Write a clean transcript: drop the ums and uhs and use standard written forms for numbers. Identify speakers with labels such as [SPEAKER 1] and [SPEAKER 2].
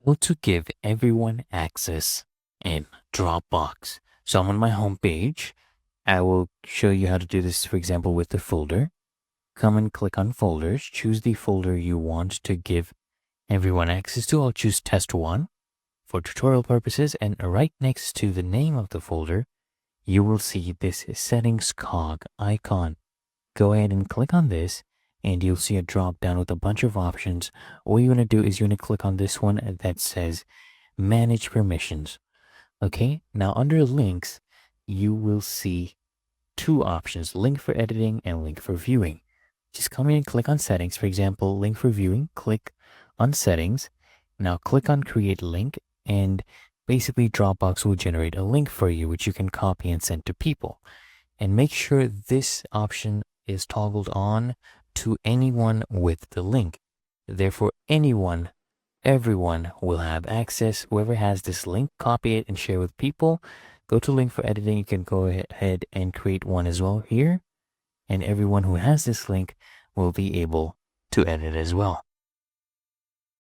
[SPEAKER 1] Well, to give everyone access in Dropbox. So I'm on my home page. I will show you how to do this, for example, with the folder. Come and click on folders. Choose the folder you want to give everyone access to. I'll choose test 1 for tutorial purposes. And right next to the name of the folder, you will see this settings cog icon. Go ahead and click on this and you'll see a drop down with a bunch of options. All you want to do is you want to click on this one that says manage permissions. Okay, now under links, you will see two options, link for editing and link for viewing. Just come in and click on settings. For example, link for viewing, click on settings. Now click on create link and basically Dropbox will generate a link for you, which you can copy and send to people. And make sure this option is toggled on to anyone with the link. Therefore, everyone will have access. Whoever has this link, copy it and share with people. Go to link for editing. You can go ahead and create one as well here. And everyone who has this link will be able to edit as well.